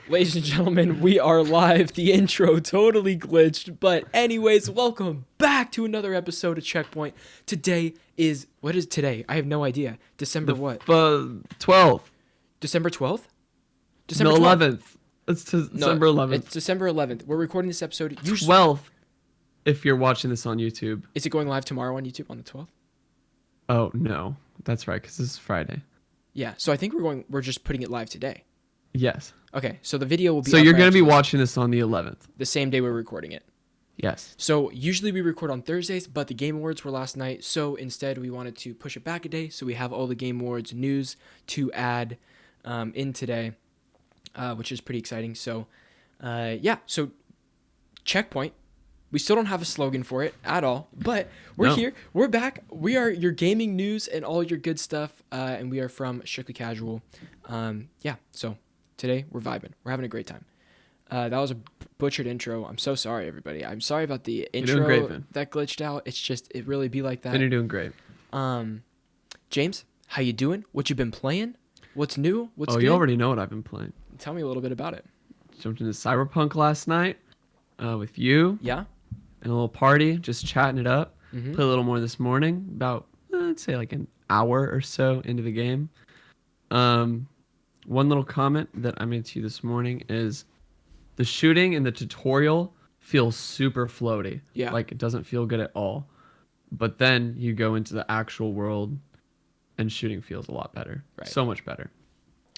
Ladies and gentlemen, we are live. The intro totally glitched. But anyways, welcome back to another episode of Checkpoint. Today is... What is today? I have no idea. December what? 12th. December 12th? December 11th. It's December 11th. It's December 11th. We're recording this episode... 12th, if you're watching this on YouTube. Is it going live tomorrow on YouTube on the 12th? Oh, no. That's right, because this is Friday. Yeah, so I think we're just putting it live today. Yes. Okay, so the video will be... So you're going to be watching this on the 11th. The same day we're recording it. Yes. So usually we record on Thursdays, but the Game Awards were last night. So instead we wanted to push it back a day. So we have all the Game Awards news to add in today, which is pretty exciting. So so Checkpoint. We still don't have a slogan for it at all, but we're here. We're back. We are your gaming news and all your good stuff, and we are from Strictly Casual. So today we're vibing. We're having a great time. That was a butchered intro. I'm so sorry, everybody. I'm sorry about the intro that glitched out. It's just, it really be like that. You're doing great. James, how you doing? What you been playing? What's new? What's good? You already know what I've been playing. Tell me a little bit about it. Jumped into Cyberpunk last night with you. Yeah? And a little party, just chatting it up. Mm-hmm. Played a little more this morning, about, I'd say like an hour or so into the game. One little comment that I made to you this morning is the shooting in the tutorial feels super floaty. Yeah. Like it doesn't feel good at all. But then you go into the actual world and shooting feels a lot better. Right. So much better.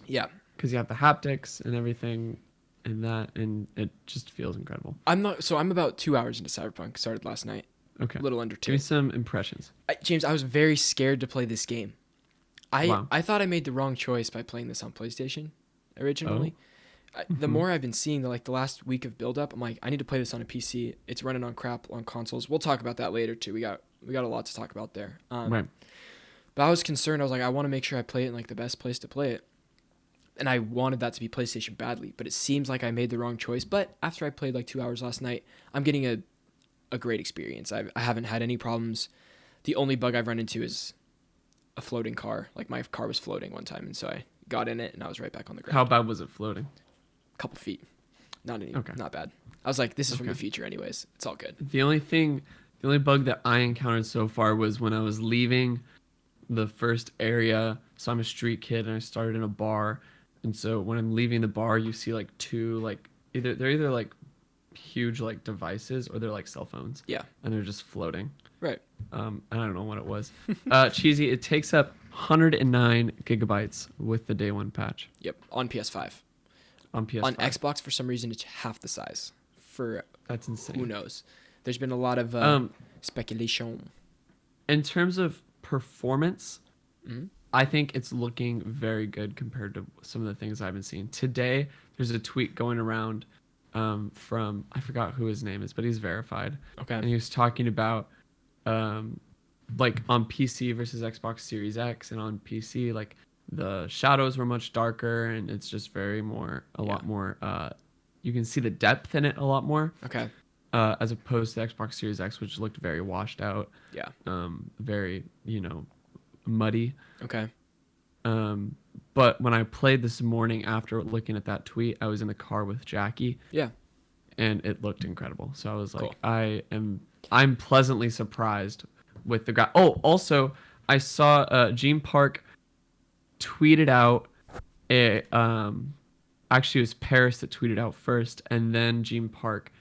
Yeah. Because you have the haptics and everything and it just feels incredible. I'm about 2 hours into Cyberpunk. Started last night. Okay. A little under 2. Give me some impressions. James, I was very scared to play this game. Wow. I thought I made the wrong choice by playing this on PlayStation originally. Oh. The more I've been seeing, the last week of build up, I'm like, I need to play this on a PC. It's running on crap on consoles. We'll talk about that later too. We got a lot to talk about there. Right. But I was concerned. I was like, I want to make sure I play it in the best place to play it. And I wanted that to be PlayStation badly, but it seems like I made the wrong choice. But after I played 2 hours last night, I'm getting a great experience. I haven't had any problems. The only bug I've run into is a floating car. My car was floating one time, and so I got in it and I was right back on the ground. How bad was it floating? A couple feet. Not bad. I was like, this is from the future anyways. It's all good. The only bug that I encountered so far was when I was leaving the first area. So I'm a street kid and I started in a bar. And so when I'm leaving the bar, you see two either huge devices or they're cell phones. Yeah. And they're just floating. Right. I don't know what it was. Cheesy, it takes up 109 gigabytes with the day one patch. Yep. On PS5. On PS5. On Xbox, for some reason, it's half the size. That's insane. Who knows? There's been a lot of speculation. In terms of performance, Mm-hmm. I think it's looking very good compared to some of the things I've been seeing. Today, there's a tweet going around from, I forgot who his name is, but he's verified. Okay. And he was talking about on PC versus Xbox Series X, and on PC, the shadows were much darker and it's just a lot more, you can see the depth in it a lot more. Okay. As opposed to Xbox Series X, which looked very washed out. Yeah. Very, muddy. Okay. But when I played this morning after looking at that tweet, I was in the car with Jackie. Yeah. And it looked incredible. So I was like, cool. I'm pleasantly surprised with the guy. Oh, also I saw Gene Park tweeted out actually it was Paris that tweeted out first, and then Gene Park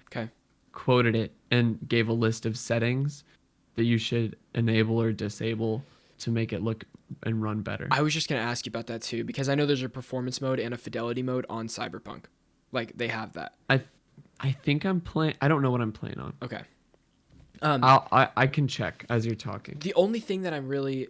quoted it and gave a list of settings that you should enable or disable to make it look and run better. I was just going to ask you about that too, because I know there's a performance mode and a fidelity mode on Cyberpunk. They have that. I think I'm playing. I don't know what I'm playing on. Okay. I can check as you're talking. The only thing that I'm really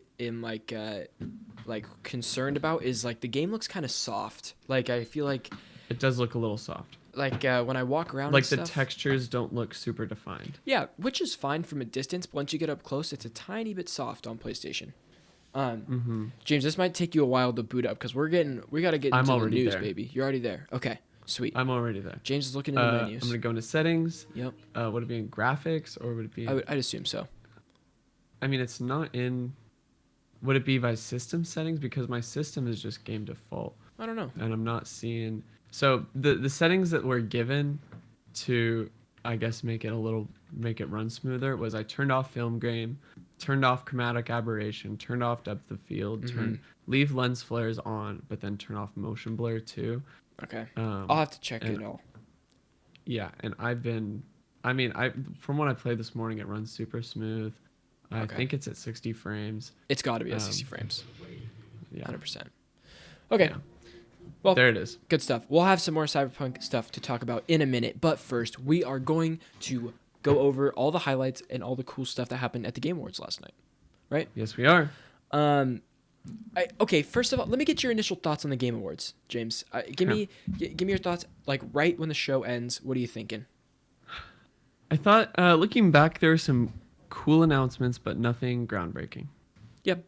concerned about is the game looks kind of soft. I feel like it does look a little soft. When I walk around, the textures don't look super defined. Yeah, which is fine from a distance, but once you get up close, it's a tiny bit soft on PlayStation. James, this might take you a while to boot up because we got to get into the news, baby. You're already there. Okay, sweet. I'm already there. James is looking in the menus. I'm gonna go into settings. Yep. Would it be in graphics or would it be? I'd assume so. I mean, it's not in. Would it be by system settings? Because my system is just game default. I don't know. And I'm not seeing So the settings that were given to, I guess, make it run smoother was I turned off film grain, turned off chromatic aberration, turned off depth of field, leave lens flares on, but then turn off motion blur too. Okay. I'll have to check and it all. Yeah, and I from what I played this morning, it runs super smooth. I think it's at 60 frames. It's got to be at 60 frames. Yeah. 100%. Okay. Yeah. Well, there it is. Good stuff. We'll have some more Cyberpunk stuff to talk about in a minute, but first, we are going to go over all the highlights and all the cool stuff that happened at the Game Awards last night. Right? Yes, we are. Okay, first of all, let me get your initial thoughts on the Game Awards, James. Give me your thoughts, like, right when the show ends. What are you thinking? I thought, looking back, there were some cool announcements, but nothing groundbreaking. Yep.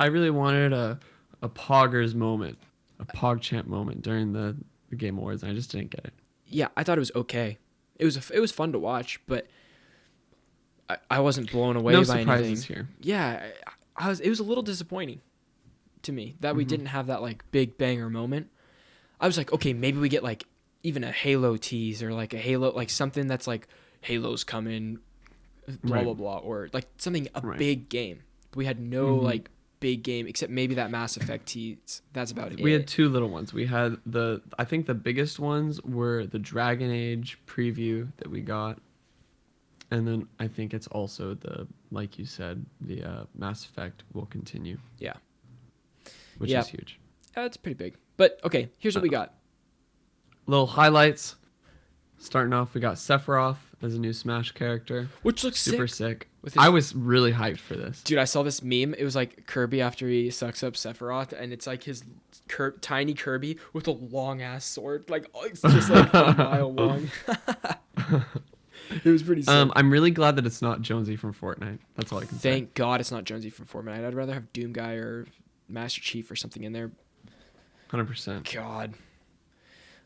I really wanted a Poggers moment, a PogChamp moment during the Game Awards, and I just didn't get it. Yeah, I thought it was okay. It was fun to watch, but I wasn't blown away by anything. No surprises here. Yeah, it was a little disappointing to me that we didn't have that like big banger moment. I was like, okay, maybe we get like even a Halo tease or like a Halo, like something that's like Halo's coming, blah blah blah, or like something big game. But we had no like big game except maybe that Mass Effect tease. That's about it. We had two little ones. We had I think the biggest ones were the Dragon Age preview that we got. And then I think it's also like you said, the Mass Effect will continue. Yeah. Which is huge. It's pretty big. But okay, here's what we got. Little highlights. Starting off, we got Sephiroth as a new Smash character. Which looks super sick. I was really hyped for this. Dude, I saw this meme. It was like Kirby after he sucks up Sephiroth, and it's like his tiny Kirby with a long-ass sword. Like, it's just like a mile long. It was pretty sick. I'm really glad that it's not Jonesy from Fortnite. That's all I can say. Thank God it's not Jonesy from Fortnite. I'd rather have Doom Guy or Master Chief or something in there. 100%. God.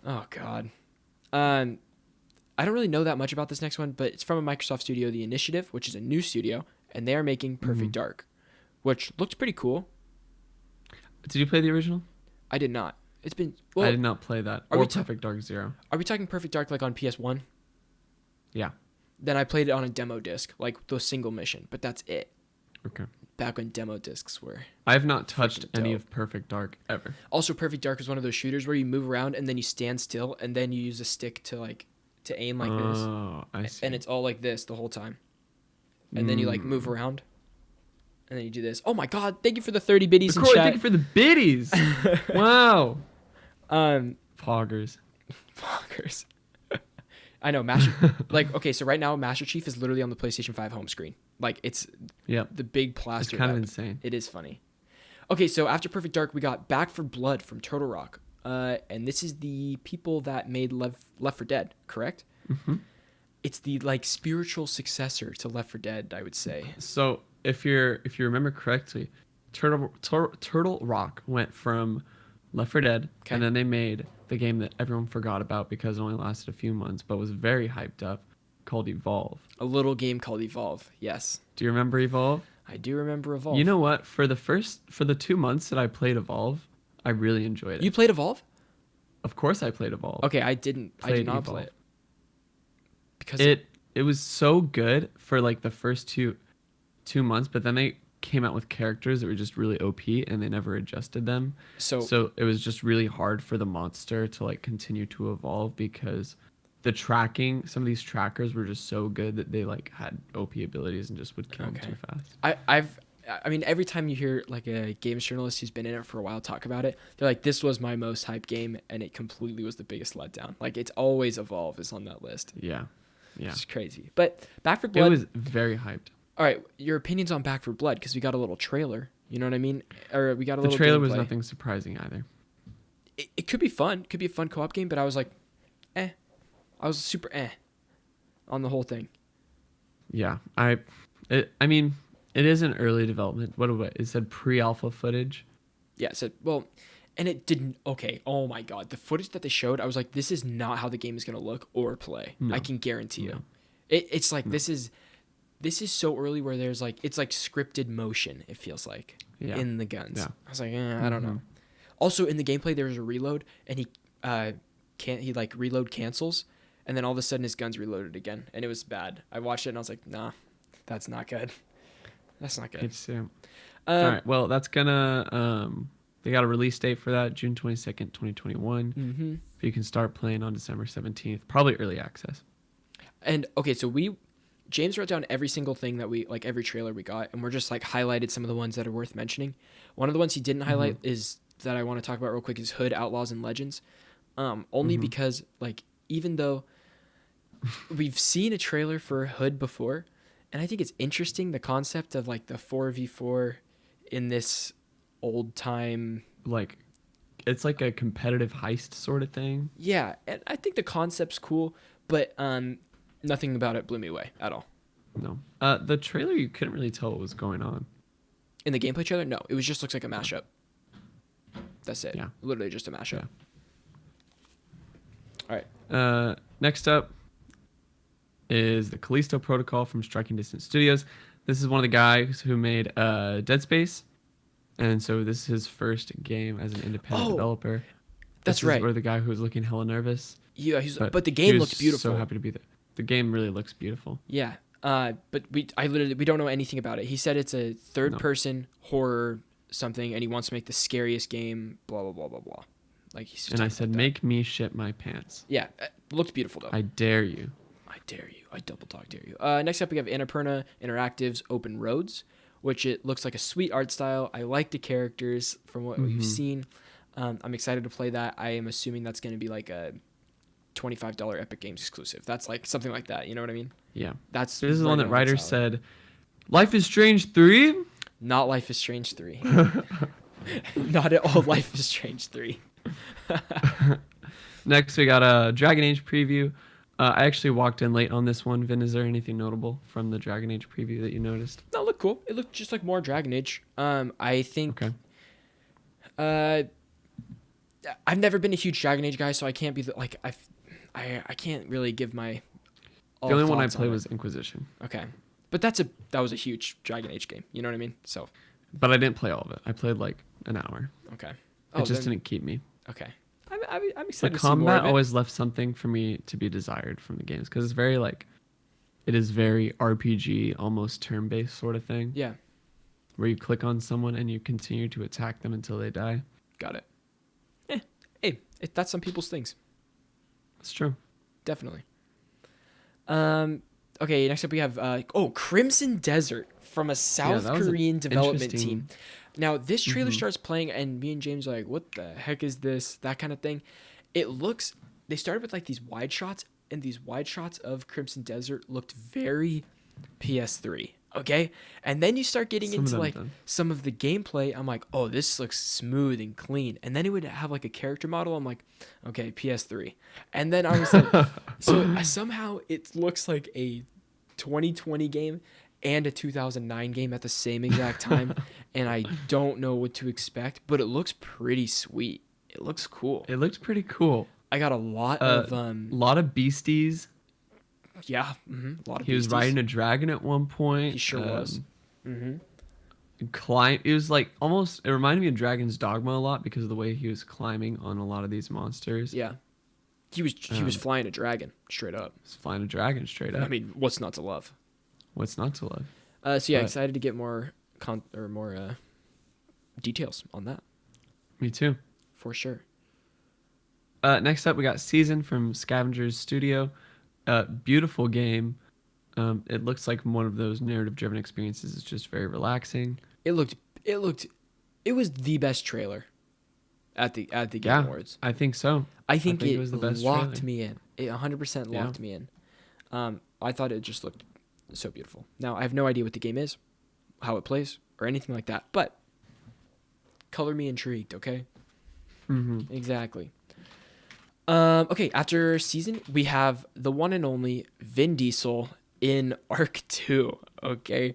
Oh, God. I don't really know that much about this next one, but it's from a Microsoft studio, The Initiative, which is a new studio, and they are making Perfect Dark, which looked pretty cool. Did you play the original? I did not. It's been... Well, I did not play that. Or Perfect Dark Zero. Are we talking Perfect Dark like on PS1? Yeah. Then I played it on a demo disc, like the single mission, but that's it. Okay. Back when demo discs were... I have not touched any of Perfect Dark ever. Also, Perfect Dark is one of those shooters where you move around and then you stand still and then you use a stick to aim like this. Oh, I see. And it's all like this the whole time. And then you like move around. And then you do this. Oh my God, thank you for the 30 biddies in chat. Thank you for the biddies. Wow. Poggers. Poggers. I know, okay, so right now Master Chief is literally on the PlayStation 5 home screen. Like, it's the big plaster. It's kind of insane. It is funny. Okay, so after Perfect Dark, we got Back for Blood from Turtle Rock. And this is the people that made Left 4 Dead, correct? Mm-hmm. It's the, like, spiritual successor to Left 4 Dead, I would say. So, if you remember correctly, Turtle Rock went from Left 4 Dead, and then they made the game that everyone forgot about because it only lasted a few months, but was very hyped up, called Evolve. A little game called Evolve, yes. Do you remember Evolve? I do remember Evolve. You know what? For the 2 months that I played Evolve, I really enjoyed it. You played Evolve? Of course I played Evolve. Okay, I did not play it. Because it was so good for like the first two months, but then they came out with characters that were just really OP and they never adjusted them. So it was just really hard for the monster to like continue to evolve because some of these trackers were just so good that they like had OP abilities and just would kill them too fast. I mean, every time you hear like a games journalist who's been in it for a while talk about it, they're like, this was my most hyped game and it completely was the biggest letdown. Like, it's always Evolve is on that list. Yeah. It's crazy. But Back 4 Blood... It was very hyped. All right, your opinions on Back 4 Blood, because we got a little trailer. You know what I mean? Or we got a little. The trailer gameplay. was nothing surprising either. It could be fun. It could be a fun co-op game, but I was like, I was super on the whole thing. Yeah, I mean, it is in early development. It said pre-alpha footage. Yeah, it said, well, and it didn't. Okay, oh my God, the footage that they showed, I was like, this is not how the game is gonna look or play. No. I can guarantee you. It's like this is so early where there's like it's like scripted motion. It feels like in the guns. Yeah. I was like, I don't know. Also in the gameplay there was a reload, and he like reload cancels, and then all of a sudden his gun's reloaded again, and it was bad. I watched it and I was like, nah, that's not good. That's not good. All right. Well, that's gonna they got a release date for that, June 22nd, 2021. Mm-hmm. But you can start playing on December 17th, probably early access. And okay, so James wrote down every single thing that we like, every trailer we got, and we're just like highlighted some of the ones that are worth mentioning. One of the ones he didn't highlight is that I want to talk about real quick is Hood, Outlaws, and Legends. Only because like even though we've seen a trailer for Hood before, and I think it's interesting the concept of like the 4v4 in this old time, like it's like a competitive heist sort of thing. Yeah, and I think the concept's cool, but nothing about it blew me away at all. No. The trailer, you couldn't really tell what was going on. In the gameplay trailer, no, it was just looks like a mashup. That's it. Yeah. Literally just a mashup. Yeah. All right. Next up is the Kalisto Protocol from Striking Distance Studios. This is one of the guys who made Dead Space. And so this is his first game as an independent developer. That's right. Where the guy who was looking hella nervous. Yeah, but the game looked beautiful. So happy to be there. The game really looks beautiful. Yeah. But we don't know anything about it. He said it's a third-person horror something, and he wants to make the scariest game. Blah blah blah blah blah. Like I said, make me shit my pants. Yeah, looked beautiful though. I dare you. I dare you. I double dog dare you. Next up, we have Annapurna Interactive's Open Roads, which it looks like a sweet art style. I like the characters from what we've seen. I'm excited to play that. I am assuming that's going to be like a $25 Epic Games exclusive. That's like something like that. You know what I mean? Yeah. This is the one that writer said, Life is Strange 3? Not Life is Strange 3. Not at all Life is Strange 3. Next, we got a Dragon Age preview. I actually walked in late on this one. Vin, is there anything notable from the Dragon Age preview that you noticed? No, it looked cool. It looked just like more Dragon Age. I think... Okay. I've never been a huge Dragon Age guy, so I can't be I can't really give my. The only one I played was Inquisition. Okay, but that was a huge Dragon Age game. You know what I mean? So. But I didn't play all of it. I played like an hour. Okay. It just didn't keep me. Okay. I'm excited. The to see more of combat always left something for me to be desired from the games because it's very it is very RPG, almost turn-based sort of thing. Yeah. Where you click on someone and you continue to attack them until they die. Got it. Hey, that's some people's things. It's true. Definitely. Okay, next up we have Crimson Desert from a South Korean development team. Now this trailer starts playing and me and James are like, what the heck is this? That kind of thing. They started with like these wide shots, and these wide shots of Crimson Desert looked very PS3. Okay, and then you start getting into like some of the gameplay. I'm like, oh, this looks smooth and clean. And then it would have like a character model. I'm like, okay, PS3. And then I was like, somehow it looks like a 2020 game and a 2009 game at the same exact time. And I don't know what to expect, but it looks pretty sweet. It looks cool. It looks pretty cool. I got a lot of lot of beasties. Yeah, a lot of beasties. He was riding a dragon at one point. He sure was. It was like almost. It reminded me of Dragon's Dogma a lot because of the way he was climbing on a lot of these monsters. Yeah, he was flying a dragon straight up. He's flying a dragon straight up. I mean, what's not to love? What's not to love? Excited to get more details on that. Me too. For sure. Next up, we got Season from Scavengers Studio. Beautiful game. It looks like one of those narrative-driven experiences. It's just very relaxing. It was the best trailer at the Game Awards. I think so. I think it was the best locked trailer. me in. It 100% locked me in. I thought it just looked so beautiful. Now I have no idea what the game is, how it plays, or anything like that. But color me intrigued. Okay. Exactly. Okay, after Season, we have the one and only Vin Diesel in Ark 2. Okay.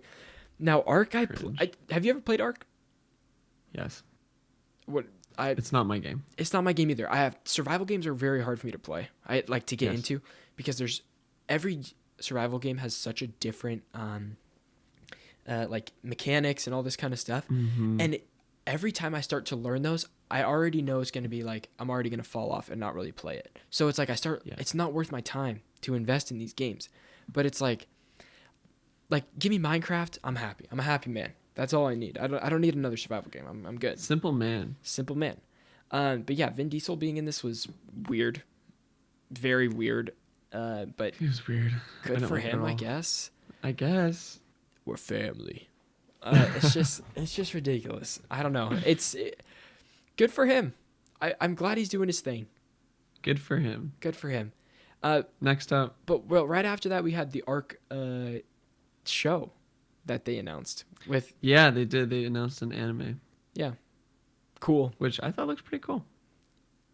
Now, Ark, have you ever played Ark? Yes. It's not my game. It's not my game either. Survival games are very hard for me to play. I like to get into because every survival game has such a different like mechanics and all this kind of stuff. And every time I start to learn those, I already know it's going to be like, I'm already going to fall off and not really play it. So it's like it's not worth my time to invest in these games. But it's like give me Minecraft, I'm happy. I'm a happy man. That's all I need. I don't need another survival game. I'm good. Simple man. Simple man. But yeah, Vin Diesel being in this was weird. Very weird. But He was weird. good for him, I guess. I guess. We're family. It's just ridiculous. I don't know. Good for him. I'm glad he's doing his thing. Good for him. Good for him. Next up. But right after that, we had the Ark show that they announced with. Yeah, they did. They announced an anime. Yeah. Cool. Which I thought looked pretty cool.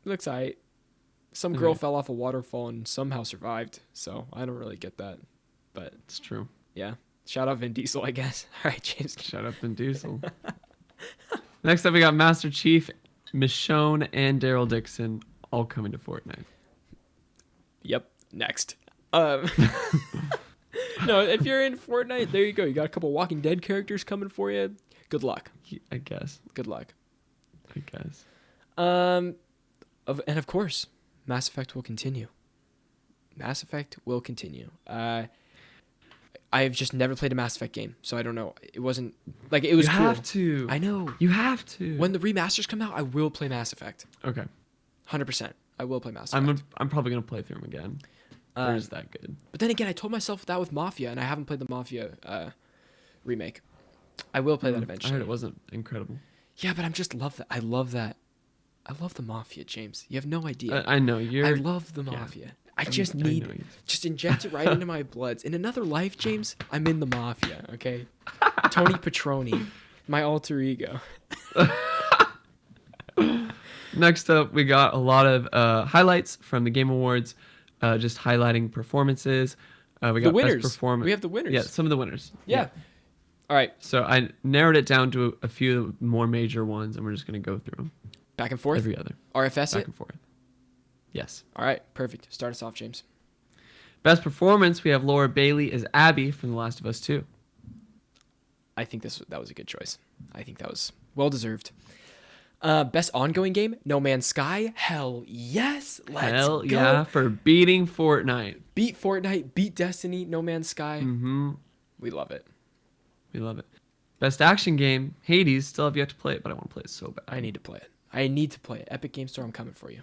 Looks alright. Some girl fell off a waterfall and somehow survived. So I don't really get that. But it's true. Yeah. Shout out Vin Diesel, I guess. All right, James. Shout out Vin Diesel. Next up, we got Master Chief, Michonne, and Daryl Dixon all coming to Fortnite. Yep. Next. No, if you're in Fortnite, there you go. You got a couple Walking Dead characters coming for you. Good luck. I guess. Good luck. I guess. And of course, Mass Effect will continue. Mass Effect will continue. I've just never played a Mass Effect game, so I don't know. It wasn't like it was. You cool. Have to. I know. You have to. When the remasters come out, I will play Mass Effect. Okay. 100%. I will play Mass Effect. I'm probably gonna play through them again. They're just that good. But then again, I told myself that with Mafia, and I haven't played the Mafia remake. I will play that eventually. I heard it wasn't incredible. Yeah, but love that. I love that. I love the Mafia, James. You have no idea. I know I love the Mafia. I just inject it right into my bloods. In another life, James, I'm in the Mafia, okay? Tony Petroni, my alter ego. Next up, we got a lot of highlights from the Game Awards, just highlighting performances. We got the winners. Best performance. We have the winners. Yeah, some of the winners. Yeah. All right. So I narrowed it down to a few more major ones, and we're just going to go through them. Back and forth? Every other. RFS Back and forth. Yes. All right. Perfect. Start us off, James. Best performance, we have Laura Bailey as Abby from The Last of Us 2. I think that was a good choice. I think that was well-deserved. Best ongoing game, No Man's Sky. Hell yes. Let's go. Yeah, for beating Fortnite. Beat Fortnite, beat Destiny, No Man's Sky. Mm-hmm. We love it. We love it. Best action game, Hades. Still have yet to play it, but I want to play it so bad. I need to play it. Epic Game Store, I'm coming for you.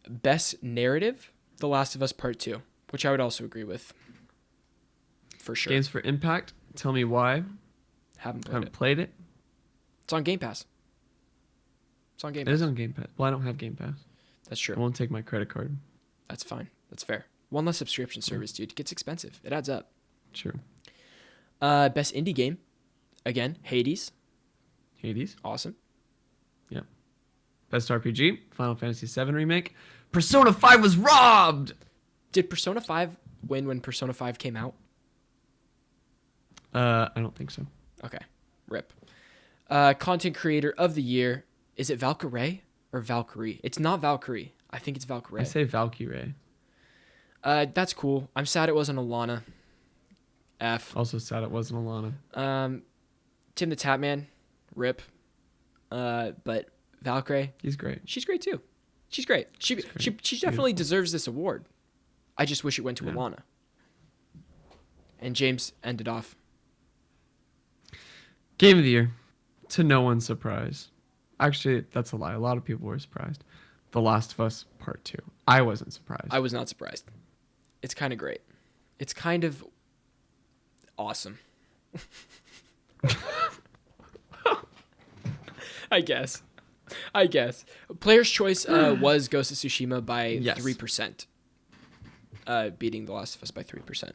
Best narrative, The Last of Us Part 2, which I would also agree with. For sure. Games for Impact. Tell me why. Haven't played it. It's on Game Pass. It is on Game Pass. Well, I don't have Game Pass. That's true. I won't take my credit card. That's fine. That's fair. One less subscription service, dude. It gets expensive. It adds up. True. Best indie game. Again, Hades. Awesome. Yep. Best RPG, Final Fantasy VII Remake. Persona 5 was robbed! Did Persona 5 win when Persona 5 came out? I don't think so. Okay. RIP. Content Creator of the Year. Is it Valkyrie or Valkyrie? It's not Valkyrie. I think it's Valkyrie. I say Valkyrie. That's cool. I'm sad it wasn't Alana. F. Also sad it wasn't Alana. Tim the Tatman. RIP. But Valkyrie. He's great. She's great too. She's great. She definitely deserves this award. I just wish it went to Alana. And James ended off. Game of the Year. To no one's surprise. Actually, that's a lie. A lot of people were surprised. The Last of Us Part 2. I wasn't surprised. I was not surprised. It's kind of great. It's kind of awesome. I guess. Player's choice was Ghost of Tsushima by 3%. Beating The Last of Us by 3%.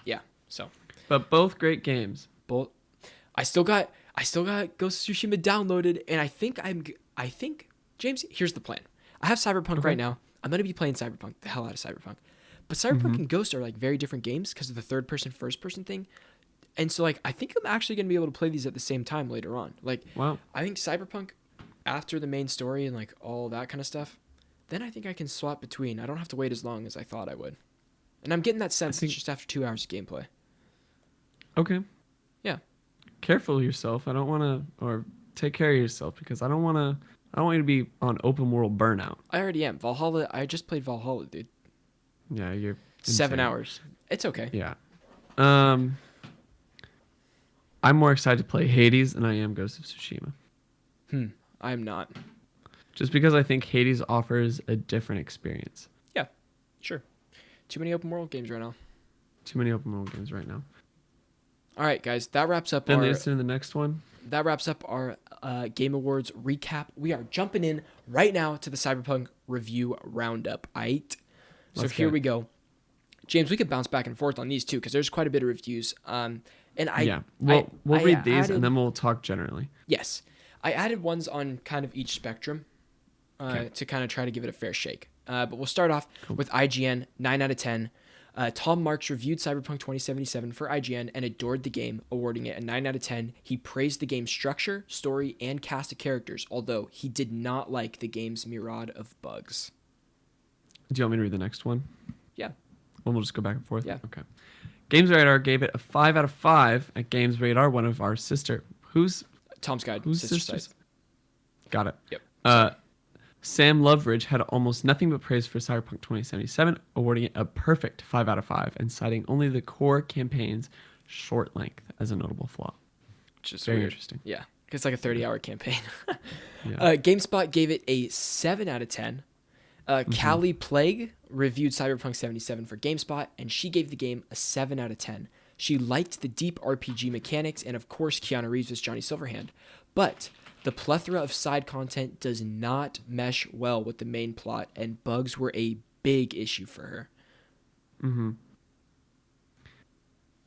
Yeah, so. But both great games. Both. I still got Ghost of Tsushima downloaded, and I think James, here's the plan. I have Cyberpunk right now. I'm gonna be playing Cyberpunk, the hell out of Cyberpunk. But Cyberpunk and Ghost are like very different games because of the third person, first person thing. And so like I think I'm actually gonna be able to play these at the same time later on. Like wow. I think Cyberpunk after the main story and like all that kind of stuff, then I think I can swap between. I don't have to wait as long as I thought I would. And I'm getting that sense just after 2 hours of gameplay. Okay. Yeah. careful of yourself. I don't want to, or take care of yourself because I don't want you to be on open world burnout. I already am. Valhalla, I just played Valhalla, dude. Yeah, you're 7 insane. hours. It's okay. Yeah. I'm more excited to play Hades than I am Ghost of Tsushima. I'm not. Just because I think Hades offers a different experience. Yeah, sure. Too many open world games right now. Too many open world games right now. All right, guys, that wraps up Then let's do the next one. That wraps up our Game Awards recap. We are jumping in right now to the Cyberpunk review roundup. So here we go. James, we could bounce back and forth on these too because there's quite a bit of reviews. We'll read these and then we'll talk generally. Yes, I added ones on kind of each spectrum to kind of try to give it a fair shake. But we'll start off with IGN, 9 out of 10. Tom Marks reviewed Cyberpunk 2077 for IGN and adored the game, awarding it a 9 out of 10. He praised the game's structure, story, and cast of characters, although he did not like the game's myriad of bugs. Do you want me to read the next one? Yeah. Well, we'll just go back and forth? Yeah. Okay. Games Radar gave it a 5 out of 5 at Games Radar, one of our sister. Tom's Guide. Whose sister sisters? site. Got it. Yep. Sam Loveridge had almost nothing but praise for Cyberpunk 2077, awarding it a perfect 5 out of 5 and citing only the core campaign's short length as a notable flaw. Which is very weird. interesting. Yeah. It's like a 30-hour campaign. Yeah. GameSpot gave it a 7 out of 10. Callie Plague reviewed Cyberpunk 77 for GameSpot, and she gave the game a 7 out of 10. She liked the deep RPG mechanics and, of course, Keanu Reeves as Johnny Silverhand. But the plethora of side content does not mesh well with the main plot, and bugs were a big issue for her. Mm-hmm.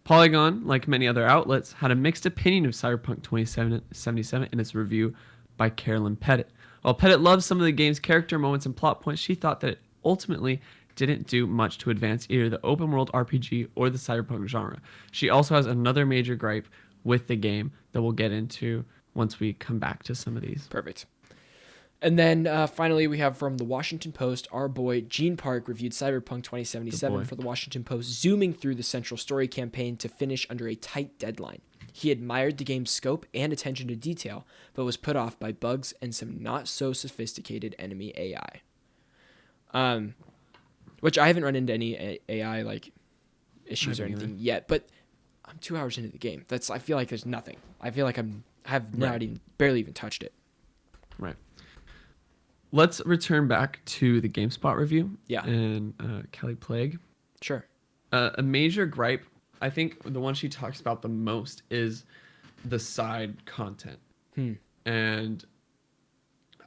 Polygon, like many other outlets, had a mixed opinion of Cyberpunk 2077 in its review by Carolyn Pettit. While Pettit loves some of the game's character moments and plot points, she thought that it ultimately didn't do much to advance either the open world RPG or the cyberpunk genre. She also has another major gripe with the game that we'll get into once we come back to some of these. Perfect. And then finally, we have from the Washington Post, our boy Gene Park reviewed Cyberpunk 2077 for the Washington Post, zooming through the central story campaign to finish under a tight deadline. He admired the game's scope and attention to detail, but was put off by bugs and some not-so-sophisticated enemy AI. Which I haven't run into any AI like issues or anything yet, but I'm 2 hours into the game. I feel like there's nothing. I feel like barely even touched it. Right. Let's return back to the GameSpot review. Yeah. And Kelly Plague. Sure. A major gripe, I think the one she talks about the most is the side content. And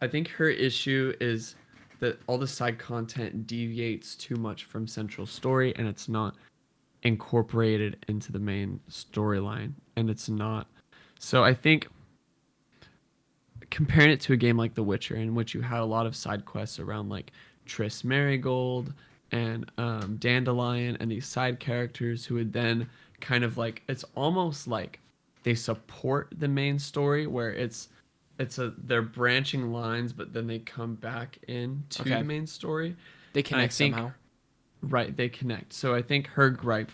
I think her issue is that all the side content deviates too much from central story and it's not incorporated into the main storyline. And it's not. So I think comparing it to a game like The Witcher, in which you had a lot of side quests around like Triss Marigold and Dandelion and these side characters who would then kind of like, it's almost like they support the main story where they're branching lines, but then they come back into the main story. They connect somehow. Right, they connect. So I think her gripe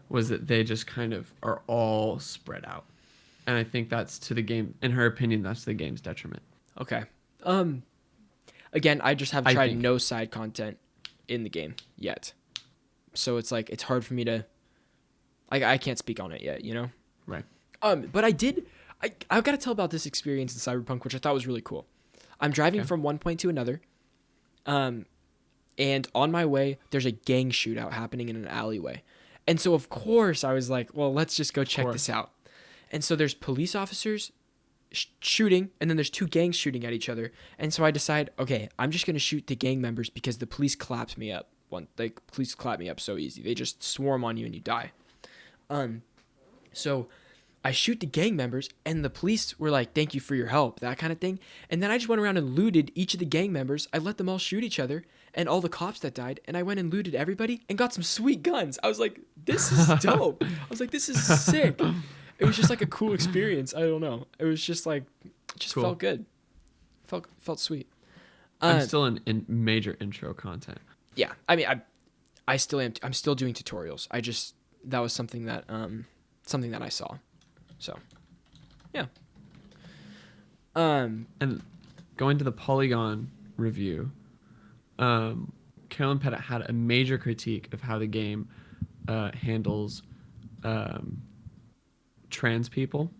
was that they just kind of are all spread out. And I think that's to the game, in her opinion, that's to the game's detriment. Okay. Again, I just have tried no side content in the game yet. So it's like, it's hard for me to, I can't speak on it yet, you know? Right. But I've got to tell about this experience in Cyberpunk, which I thought was really cool. I'm driving from one point to another. And on my way, there's a gang shootout happening in an alleyway. And so, of course, I was like, well, let's just go check this out. And so there's police officers shooting, and then there's two gangs shooting at each other. And so I decide, okay, I'm just going to shoot the gang members because the police clapped me up. Police clap me up so easy. They just swarm on you and you die. So I shoot the gang members, and the police were like, thank you for your help, that kind of thing. And then I just went around and looted each of the gang members. I let them all shoot each other and all the cops that died, and I went and looted everybody and got some sweet guns. I was like, this is dope. I was like, this is sick. It was just like a cool experience. I don't know. It was just like, cool. Felt good. Felt sweet. I'm still in major intro content. Yeah. I mean, I still am. I'm still doing tutorials. That was something that I saw. So. Yeah. Um. And going to the Polygon review, Carolyn Pettit had a major critique of how the game handles trans people.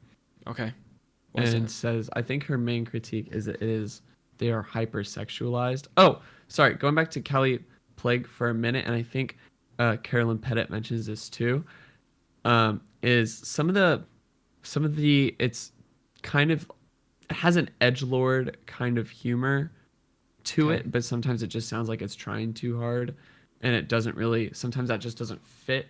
Okay. What And says, I think her main critique is that they are hypersexualized. Oh, sorry. Going back to Kelly Plague for a minute, and I think Carolyn Pettit mentions this too. Is some of the it's kind of, it has an edgelord kind of humor to it, but sometimes it just sounds like it's trying too hard, and it doesn't really. Sometimes that just doesn't fit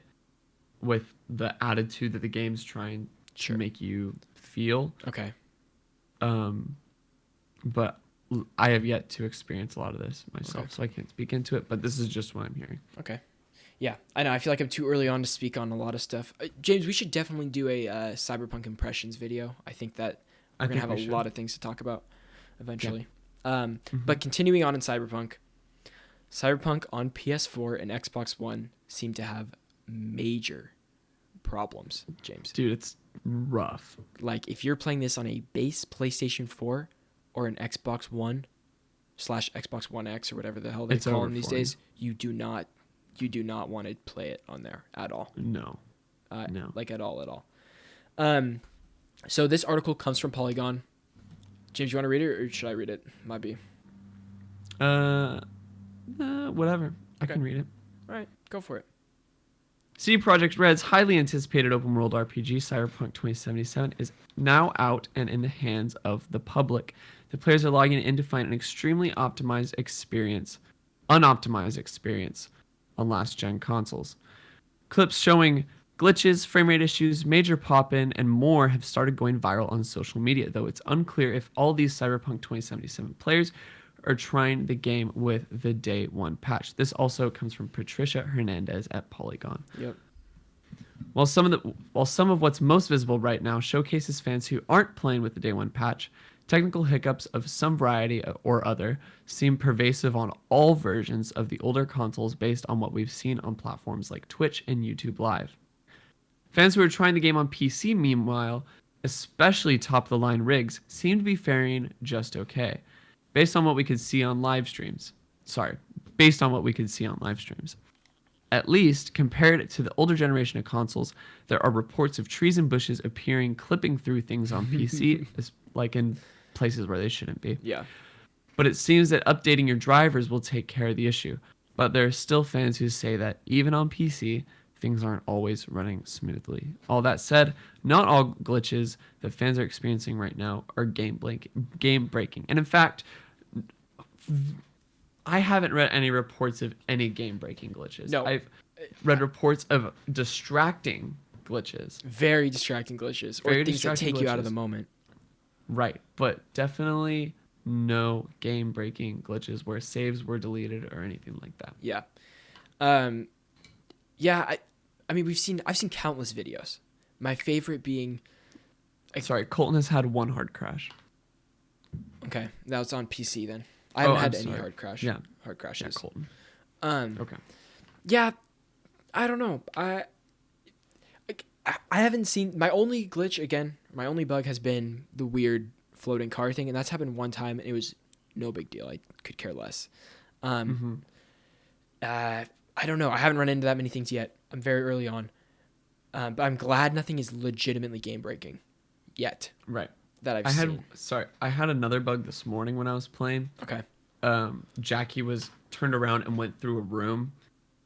with the attitude that the game's trying to make you feel. Okay. But I have yet to experience a lot of this myself, so I can't speak into it. But this is just what I'm hearing. Okay. Yeah, I know. I feel like I'm too early on to speak on a lot of stuff. James, we should definitely do a Cyberpunk impressions video. I think that we're going to have a lot of things to talk about eventually. Yeah. But continuing on in Cyberpunk on PS4 and Xbox One seem to have major problems, James. Dude, it's rough. Like, if you're playing this on a base PlayStation 4 or an Xbox One / Xbox One X or whatever the hell they call them these days, you do not want to play it on there at all. No. No. Like at all. So this article comes from Polygon. James, you want to read it or should I read it? Might be. Whatever. I can read it. All right, go for it. CD Projekt Red's highly anticipated open world RPG Cyberpunk 2077 is now out and in the hands of the public. The players are logging in to find an extremely unoptimized experience on last gen consoles. Clips showing glitches, frame rate issues, major pop-in, and more have started going viral on social media, though it's unclear if all these Cyberpunk 2077 players are trying the game with the day one patch. This also comes from Patricia Hernandez at Polygon. Yep. While some of what's most visible right now showcases fans who aren't playing with the day one patch, technical hiccups of some variety or other seem pervasive on all versions of the older consoles based on what we've seen on platforms like Twitch and YouTube Live. Fans who are trying the game on PC, meanwhile, especially top-of-the-line rigs, seem to be faring just okay. Based on what we could see on live streams. At least, compared to the older generation of consoles, there are reports of trees and bushes appearing, clipping through things on PC, like in places where they shouldn't be. Yeah. But it seems that updating your drivers will take care of the issue. But there are still fans who say that even on PC, things aren't always running smoothly. All that said, not all glitches that fans are experiencing right now are game breaking. And in fact, I haven't read any reports of any game-breaking glitches. No. I've read reports of distracting glitches. Very distracting glitches. Or things that take you out of the moment. Right. But definitely no game-breaking glitches where saves were deleted or anything like that. Yeah. Yeah, I mean, I've seen countless videos. My favorite being... Sorry, Colton has had one hard crash. Okay, that was on PC then. I haven't had any hard crashes. Yeah, Colton. Okay. Yeah, I don't know. I haven't seen... My only glitch, again, my only bug has been the weird floating car thing, and that's happened one time, and it was no big deal. I could care less. I don't know. I haven't run into that many things yet. I'm very early on. But I'm glad nothing is legitimately game-breaking yet. Right. That I've seen. I had another bug this morning when I was playing. Okay. Jackie was turned around and went through a room,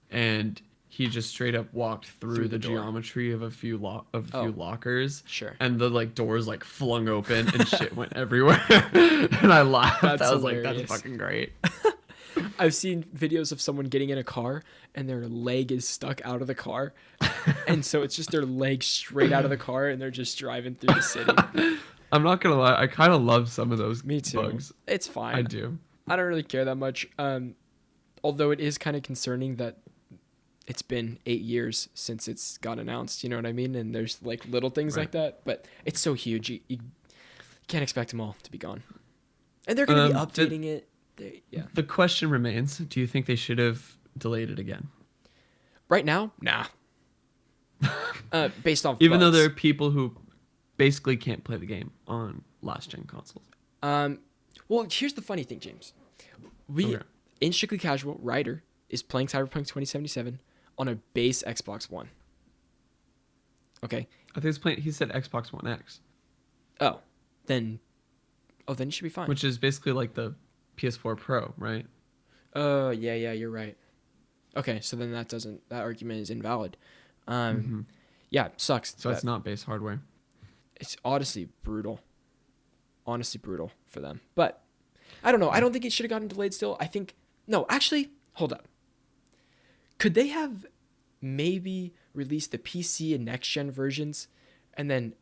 and he just straight up walked through the geometry of a few lockers. Sure. And the doors flung open and shit went everywhere. And I laughed. That's I was hilarious. like, that's fucking great. I've seen videos of someone getting in a car and their leg is stuck out of the car. And so it's just their leg straight out of the car and they're just driving through the city. I'm not gonna lie, I kind of love some of those Me too. bugs. It's fine. I do. I don't really care that much. Although it is kind of concerning that it's been 8 years since it's got announced, you know what I mean? And there's little things like that, but it's so huge. You can't expect them all to be gone. And they're going to be updating it. The question remains, do you think they should have delayed it again? Right now? Nah. Based off Even though bugs. there are people who basically can't play the game on last gen consoles. Well, here's the funny thing, James. We Okay. in Strictly Casual, Ryder is playing Cyberpunk 2077 on a base Xbox One. Okay. I think he's playing. He said Xbox One X, Oh, then you should be fine. which is basically like the PS4 Pro, right? Yeah, you're right. Okay, so then that argument is invalid. Mm-hmm. Yeah, it sucks. So it's not base hardware. It's honestly brutal for them. But I don't know. I don't think it should have gotten delayed still. I think no, actually, hold up. Could they have maybe released the PC and next gen versions and then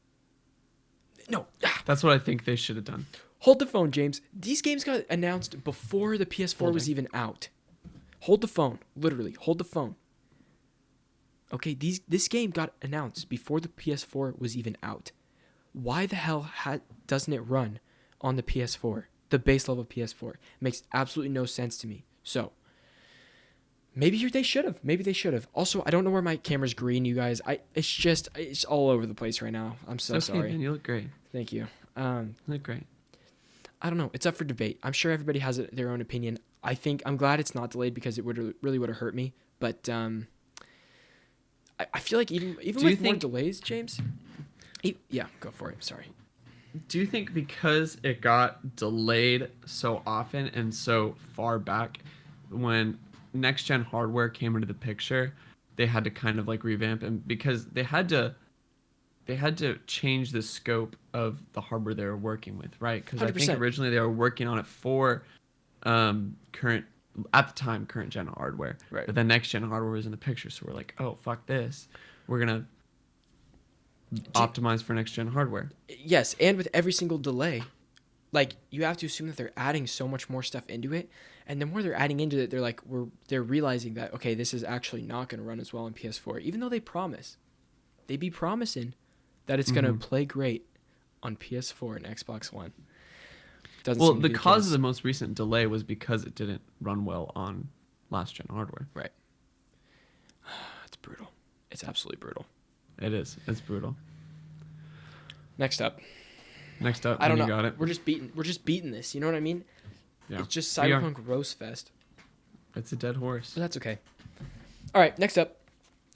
no. That's what I think they should have done. Hold the phone, James. These games got announced before the PS4 was even out. Hold the phone. Literally, hold the phone. Okay, this game got announced before the PS4 was even out. Why the hell doesn't it run on the PS4, the base level PS4? It makes absolutely no sense to me. So, maybe they should have. Also, I don't know where my camera's green, you guys. It's all over the place right now. I'm so sorry. Man, you look great. Thank you. You look great. I don't know. It's up for debate. I'm sure everybody has their own opinion. I'm glad it's not delayed because it really would have hurt me. But I feel like even with more delays, James. Yeah, go for it. Sorry. Do you think because it got delayed so often and so far back, when next gen hardware came into the picture, they had to kind of like revamp, and because they had to change the scope of the hardware they were working with, right? Because I think originally they were working on it for current gen hardware, right? But then next gen hardware was in the picture, so we're like, oh fuck this, we're gonna optimize for next gen hardware. Yes, and with every single delay, like you have to assume that they're adding so much more stuff into it, and the more they're adding into it, they're realizing that okay, this is actually not going to run as well on PS4, even though they be promising that it's going to play great on PS4 and Xbox One. Well, the cause of the most recent delay was because it didn't run well on last gen hardware. Right. It's brutal. It's absolutely brutal. It is. It's brutal. Next up. I don't know. Got it. We're just beating this. You know what I mean? Yeah. It's just Cyberpunk roast fest. It's a dead horse. But that's okay. All right. Next up,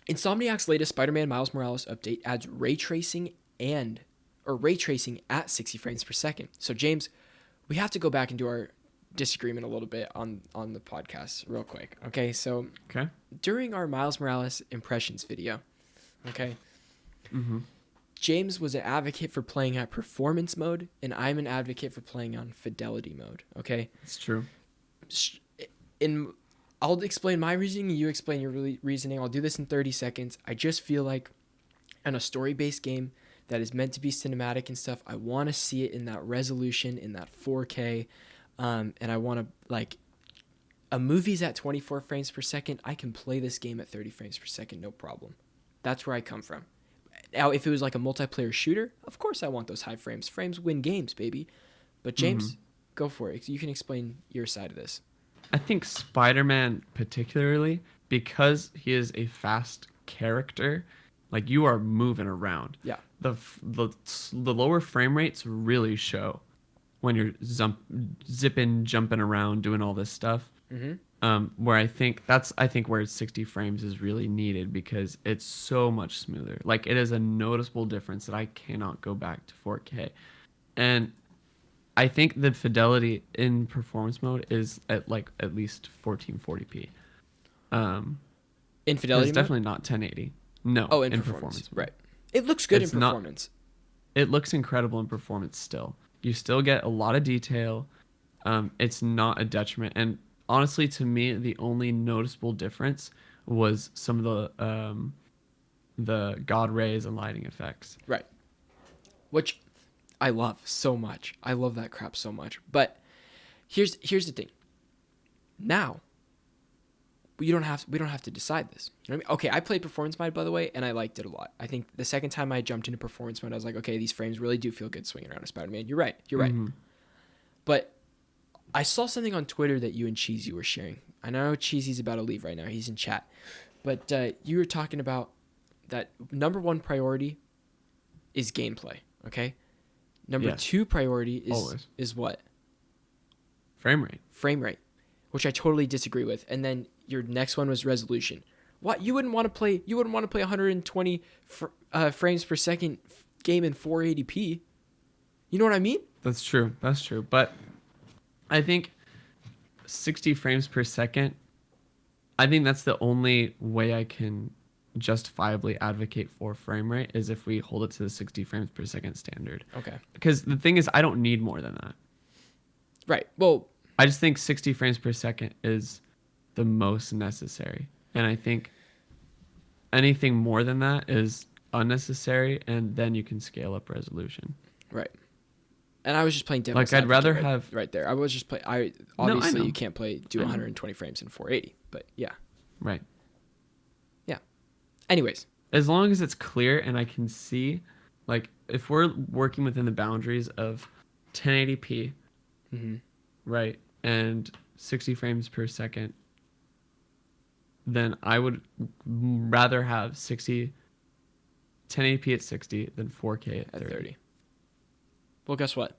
Insomniac's latest Spider-Man Miles Morales update adds ray tracing at 60 frames per second. So James, we have to go back and do our disagreement a little bit on the podcast real quick. Okay. So during our Miles Morales impressions video. Okay. Mm-hmm. James was an advocate for playing at performance mode, and I'm an advocate for playing on fidelity mode. Okay. It's true. I'll explain my reasoning. You explain your reasoning. I'll do this in 30 seconds. I just feel like in a story-based game that is meant to be cinematic and stuff, I want to see it in that resolution, in that 4K, and I want to like. A movie's at 24 frames per second. I can play this game at 30 frames per second, no problem. That's where I come from. Now, if it was like a multiplayer shooter, of course I want those high frames. Frames win games, baby. But James, go for it. You can explain your side of this. I think Spider-Man particularly, because he is a fast character, like you are moving around. Yeah. The lower frame rates really show when you're zipping, jumping around, doing all this stuff. Mm-hmm. Where I think where 60 frames is really needed because it's so much smoother. Like it is a noticeable difference that I cannot go back to 4K. And I think the fidelity in performance mode is at least 1440p. In fidelity it's mode? Definitely not 1080. No. Oh, in performance. Right. It looks good in performance. It looks incredible in performance still. You still get a lot of detail. It's not a detriment. And honestly, to me, the only noticeable difference was some of the God rays and lighting effects. Right. Which I love so much. I love that crap so much. But here's the thing. Now, we don't have to decide this. You know what I mean? Okay, I played performance mode, by the way, and I liked it a lot. I think the second time I jumped into performance mode, I was like, okay, these frames really do feel good swinging around a Spider-Man. You're right. Mm-hmm. But I saw something on Twitter that you and Cheesy were sharing. I know Cheesy's about to leave right now. He's in chat. But you were talking about that number one priority is gameplay. Okay. Number Yes. 2 priority Always. is what? Frame rate. Frame rate, which I totally disagree with. And then your next one was resolution. What? You wouldn't want to play 120 frames per second game in 480p. You know what I mean? That's true. But I think 60 frames per second, I think that's the only way I can justifiably advocate for frame rate is if we hold it to the 60 frames per second standard. Okay. Because the thing is, I don't need more than that. Right. Well, I just think 60 frames per second is the most necessary. And I think anything more than that is unnecessary, and then you can scale up resolution. right. And I was just playing devil's Like, I'd rather advocate have... right there. I was just play. I No, I obviously know. you can't do 120 frames in 480, but yeah. Right. Yeah. Anyways, As long as it's clear and I can see, like, if we're working within the boundaries of 1080p, right, and 60 frames per second, then I would rather have 1080p at 60 than 4K at 30. Well, guess what?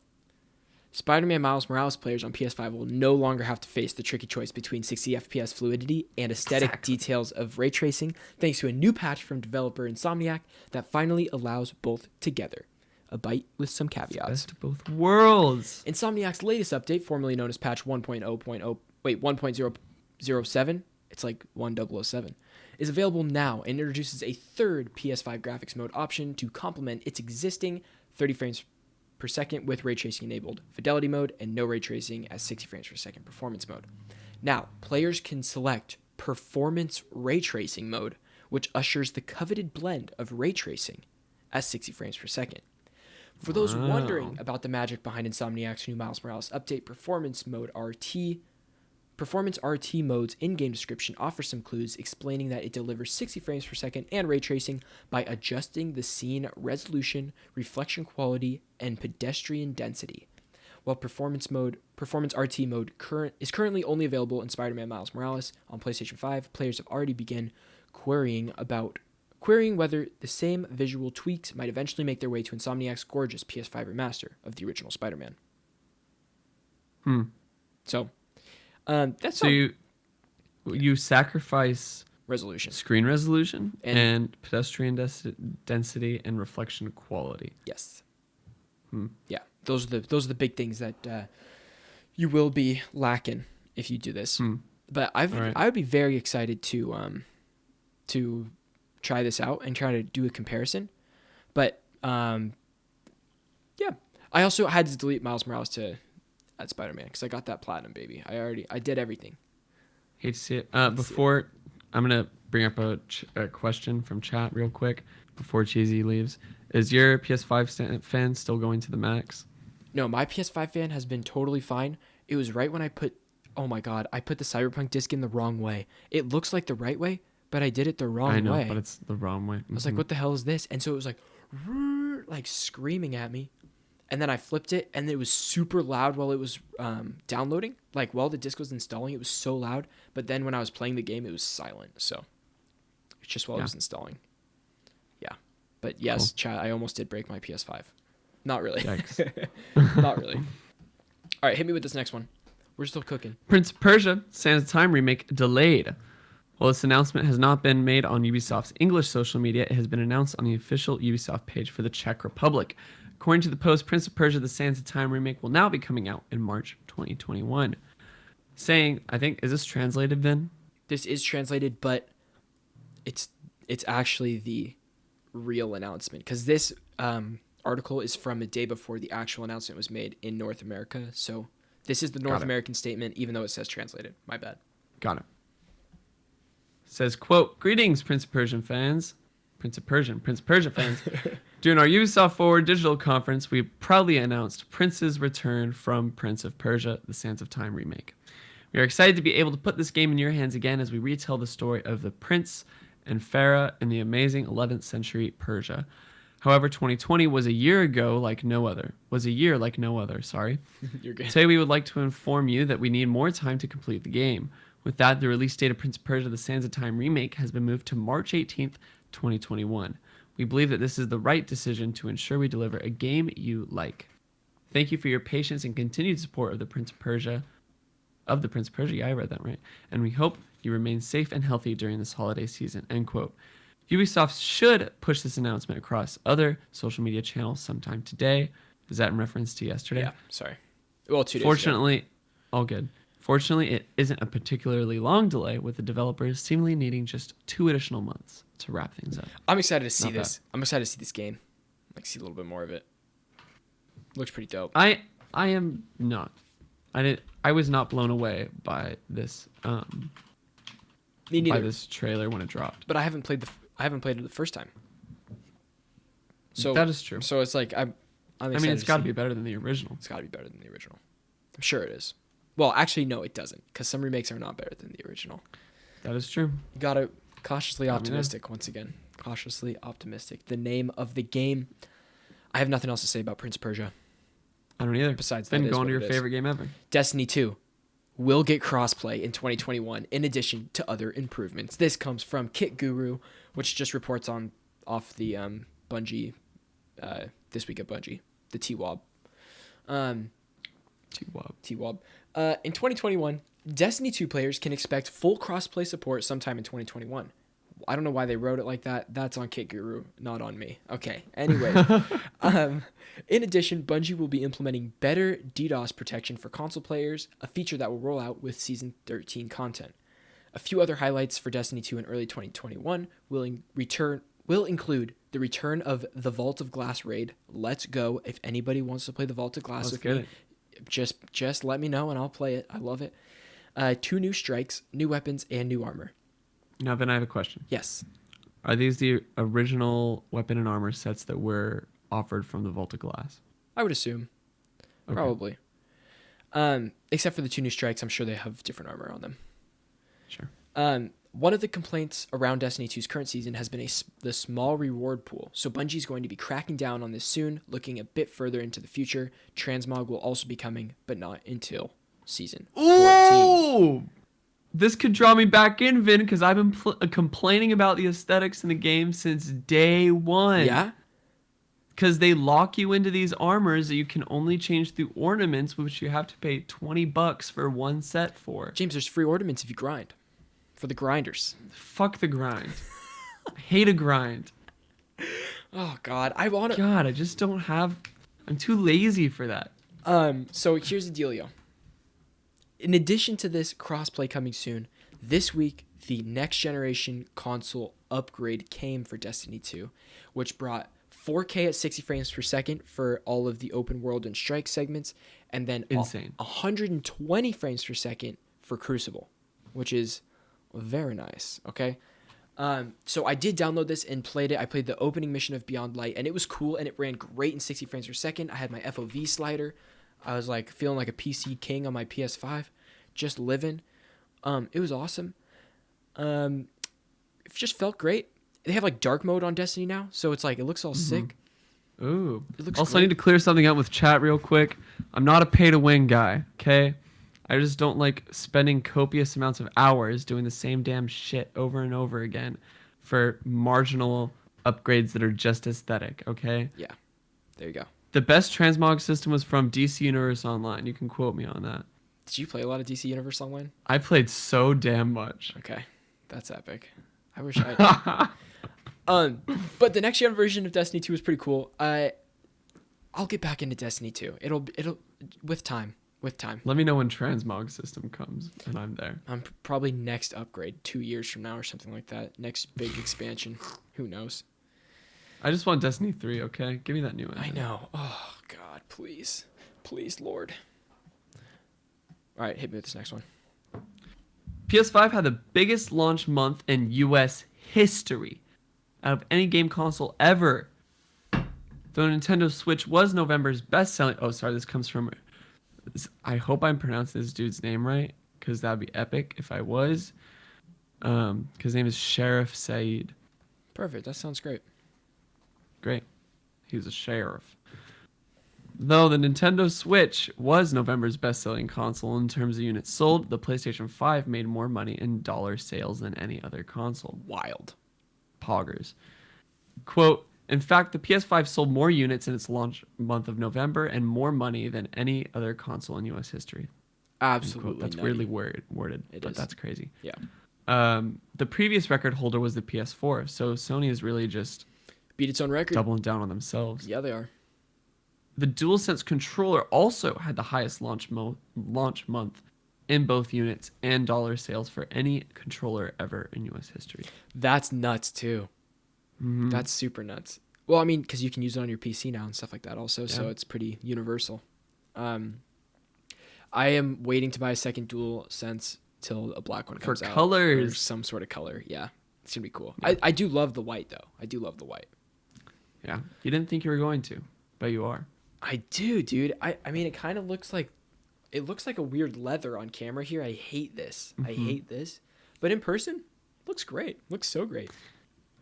Spider-Man Miles Morales players on PS5 will no longer have to face the tricky choice between 60 FPS fluidity and aesthetic details of ray tracing, thanks to a new patch from developer Insomniac that finally allows both together. A bite with some caveats. Best of both worlds. Insomniac's latest update, formerly known as patch 1.007, it's like 1007, is available now and introduces a third PS5 graphics mode option to complement its existing 30 frames per second with ray tracing enabled fidelity mode and no ray tracing as 60 frames per second performance mode. Now, players can select performance ray tracing mode, which ushers the coveted blend of ray tracing as 60 frames per second. For those wondering about the magic behind Insomniac's new Miles Morales update, Performance RT mode's in-game description offers some clues explaining that it delivers 60 frames per second and ray tracing by adjusting the scene resolution, reflection quality, and pedestrian density. While Performance RT mode is currently only available in Spider-Man Miles Morales on PlayStation 5, players have already begun querying whether the same visual tweaks might eventually make their way to Insomniac's gorgeous PS5 remaster of the original Spider-Man. So, that's So you sacrifice resolution. screen resolution and pedestrian density and reflection quality. Yes. Yeah, those are the big things that you will be lacking if you do this. But I would be very excited to try this out and try to do a comparison. But yeah, I also had to delete Miles Morales to add Spider-Man because I got that platinum, baby. I did everything. Hate to see it. Before I'm gonna bring up a question from chat real quick before Cheesy leaves. Is your PS5 fan still going to the max? No, my PS5 fan has been totally fine. It was right when I put the Cyberpunk disc in the wrong way. It looks like the right way, but I did it the wrong way. I know, but it's the wrong way. I was like, what the hell is this? And so it was like screaming at me. And then I flipped it, and it was super loud while it was downloading. Like, while the disc was installing, it was so loud. But then when I was playing the game, it was silent. So it's just while it was installing. Yeah. But yes, cool. Chat, I almost did break my PS5. Not really. Not really. All right, hit me with this next one. We're still cooking. Prince of Persia, Sands of Time remake delayed. While this announcement has not been made on Ubisoft's English social media, it has been announced on the official Ubisoft page for the Czech Republic. According to the post, Prince of Persia, the Sands of Time remake will now be coming out in March 2021. Saying, I think, is this translated, Vin? This is translated, but it's actually the real announcement. Because this article is from a day before the actual announcement was made in North America. So this is the North American statement, even though it says translated. My bad. Got it. Says, quote, greetings, Prince of Persia fans. Prince of Persia fans. During our Ubisoft Forward digital conference, we proudly announced Prince's return from Prince of Persia, the Sands of Time remake. We are excited to be able to put this game in your hands again as we retell the story of the prince and Farah in the amazing 11th century Persia. However, 2020 was a year like no other. Sorry. You're good. Today we would like to inform you that we need more time to complete the game. With that, the release date of Prince of Persia: The Sands of Time remake has been moved to March 18th, 2021. We believe that this is the right decision to ensure we deliver a game you like. Thank you for your patience and continued support of the Prince of Persia. Yeah, I read that right. And we hope you remain safe and healthy during this holiday season. End quote. Ubisoft should push this announcement across other social media channels sometime today. Is that in reference to yesterday? Yeah, sorry. Well, 2 days ago. Fortunately, all good. Fortunately, it isn't a particularly long delay, with the developers seemingly needing just 2 additional months to wrap things up. I'm excited to see Not this. I'm excited to see this game. Like, see a little bit more of it. Looks pretty dope. I am not. I was not blown away by this Me neither. by this trailer when it dropped. But I haven't played it the first time. So that is true. So it's like I'm I mean, it's got to be better than the original. It's got to be better than the original. I'm sure it is. Well, actually, no, it doesn't, because some remakes are not better than the original. That is true. You gotta cautiously optimistic once again. Cautiously optimistic. The name of the game. I have nothing else to say about Prince of Persia. I don't either. Besides then that, going to your favorite game ever. Destiny 2 will get crossplay in 2021, in addition to other improvements. This comes from Kit Guru, which just reports off the Bungie this week at Bungie, the TWAB. TWAB. In 2021, Destiny 2 players can expect full crossplay support sometime in 2021. I don't know why they wrote it like that. That's on Kit Guru, not on me. Okay. Anyway, in addition, Bungie will be implementing better DDoS protection for console players, a feature that will roll out with Season 13 content. A few other highlights for Destiny 2 in early 2021 will include the return of the Vault of Glass raid. Let's go. If anybody wants to play the Vault of Glass with me, just let me know and I'll play it. I love it. 2 new strikes, new weapons, and new armor. Now then I have a question. Yes. Are these the original weapon and armor sets that were offered from the Vault of Glass? I would assume. Okay. Probably. Except for the 2 new strikes, I'm sure they have different armor on them. Sure. One of the complaints around Destiny 2's current season has been the small reward pool. So Bungie is going to be cracking down on this soon, looking a bit further into the future. Transmog will also be coming, but not until Season 14. Ooh! This could draw me back in, Vin, because I've been complaining about the aesthetics in the game since day one. Yeah? Because they lock you into these armors that you can only change through ornaments, which you have to pay $20 for one set for. James, there's free ornaments if you grind. For the grinders. Fuck the grind. I hate a grind. Oh, God. God, I just don't have... I'm too lazy for that. So here's the dealio. In addition to this crossplay coming soon, this week, the next generation console upgrade came for Destiny 2, which brought 4K at 60 frames per second for all of the open world and strike segments, and then insane 120 frames per second for Crucible, which is very nice. Okay. So I did download this and played it. I played the opening mission of Beyond Light, and it was cool, and it ran great in 60 frames per second. I had my FOV slider. I was like feeling like a PC king on my PS5, just living. It was awesome. It just felt great. They have like dark mode on Destiny now, so it's like it looks all sick. Ooh. It looks also, great. I need to clear something up with chat real quick. I'm not a pay-to-win guy, okay? I just don't like spending copious amounts of hours doing the same damn shit over and over again for marginal upgrades that are just aesthetic, okay? Yeah. There you go. The best transmog system was from DC Universe Online. You can quote me on that. Did you play a lot of DC Universe Online? I played so damn much. Okay. That's epic. I wish I but the next gen version of Destiny 2 is pretty cool. I'll get back into Destiny 2. It'll with time. Let me know when transmog system comes and I'm there. I'm probably next upgrade 2 years from now or something like that. Next big expansion. Who knows? I just want Destiny 3, okay? Give me that new one. I know. Oh, God, please. Please, Lord. All right, hit me with this next one. PS5 had the biggest launch month in US history out of any game console ever. Though Nintendo Switch was November's best-selling... Oh, sorry, this comes from... I hope I'm pronouncing this dude's name right, because that would be epic if I was. Because his name is Sheriff Saeed. Perfect, that sounds great. Great. He was a sheriff. Though the Nintendo Switch was November's best-selling console in terms of units sold, the PlayStation 5 made more money in dollar sales than any other console. Wild. Poggers. Quote, in fact, the PS5 sold more units in its launch month of November and more money than any other console in US history. End quote. Absolutely That's nutty. weirdly worded, It but is. that's crazy. Yeah. The previous record holder was the PS4, so Sony is really just Beat its own record. doubling down on themselves. Yeah, they are. The DualSense controller also had the highest launch month in both units and dollar sales for any controller ever in US history. That's nuts too. Mhm. That's super nuts. Well, I mean, because you can use it on your PC now and stuff like that also, so Yeah. it's pretty universal. I am waiting to buy a second DualSense till a black one For comes out. Or colors. some sort of color. Yeah, it's gonna be cool. Yeah. I do love the white though. I do love the white. Yeah. You didn't think you were going to, but you are. I do, dude. I mean, it kind of looks like a weird leather on camera here. I hate this. I hate this. But in person, it looks great. Looks so great.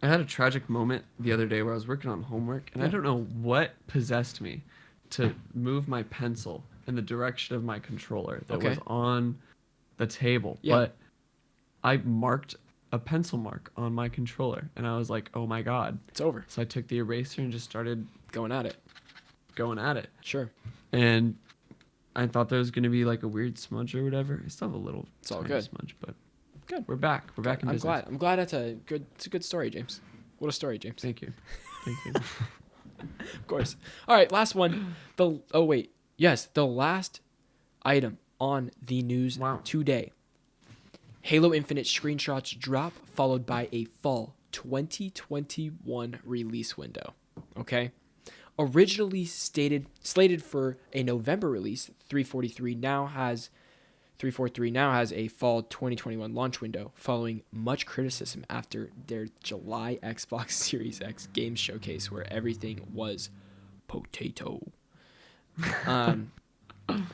I had a tragic moment the other day where I was working on homework, and I Yeah. don't know what possessed me to move my pencil in the direction of my controller that Okay. was on the table. Yeah. But I marked a pencil mark on my controller, and I was like, oh my God. It's over. So I took the eraser and just started Going at it. going at it. Sure. And I thought there was going to be like a weird smudge or whatever. I still have a little It's all tiny good. smudge, but Good. we're back. We're back in I'm business. glad. I'm glad it's a good story, James. What a story, James. Thank you. Thank you. Of course. All right, last one. The last item on the news Wow. today. Halo Infinite screenshots drop, followed by a fall 2021 release window. Okay. Originally slated for a November release, 343 now has a fall 2021 launch window, following much criticism after their July Xbox Series X game showcase where everything was potato.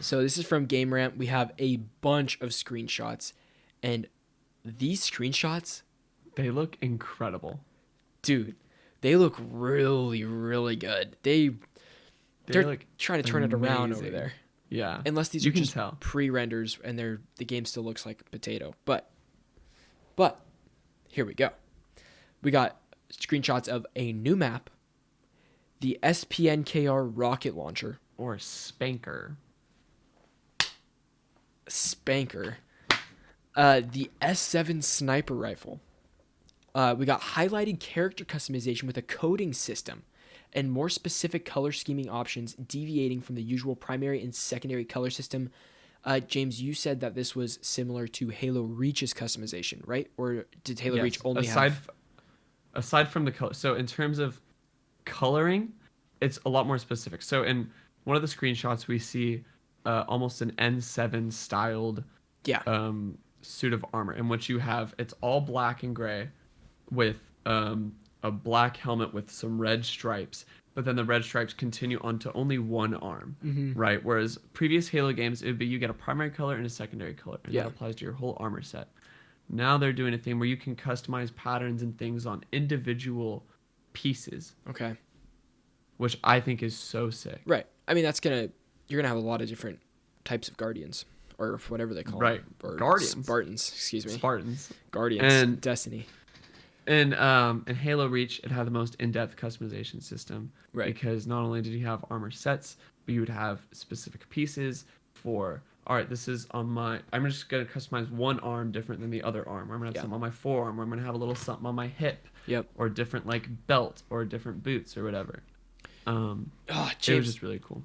So this is from Game Ramp. We have a bunch of screenshots, and these screenshots, They look incredible. dude, they look really, really good. They're look trying to turn it around over amazing. there. Yeah. Unless these You are can just tell. pre-renders and the game still looks like potato. But here we go. We got screenshots of a new map, the SPNKR rocket launcher, Or Spanker. Spanker, the S7 sniper rifle. We got highlighted character customization with a coding system and more specific color scheming options deviating from the usual primary and secondary color system. James, you said that this was similar to Halo Reach's customization, right? Or did Halo Reach only have... Aside from the color, so in terms of coloring, it's a lot more specific. So in one of the screenshots, we see almost an N7 styled Yeah. suit of armor, in which you have, it's all black and gray with a black helmet with some red stripes, but then the red stripes continue onto only one arm, right? Whereas previous Halo games, it would be you get a primary color and a secondary color, and Yeah. that applies to your whole armor set. Now they're doing a thing where you can customize patterns and things on individual pieces, Okay. which I think is so sick. Right. I mean, you're gonna have a lot of different types of guardians, or whatever they call Right. them. Or Guardians. Spartans. Excuse me. Spartans. Guardians. And- Destiny. In Halo Reach, it had the most in-depth customization system, Right. because not only did you have armor sets, but you would have specific pieces for, all right, this is on my, I'm just going to customize one arm different than the other arm. I'm going to have Yeah. something on my forearm, or I'm going to have a little something on my hip, Yep. or different like belt, or different boots, or whatever. Oh, It was James, just really cool.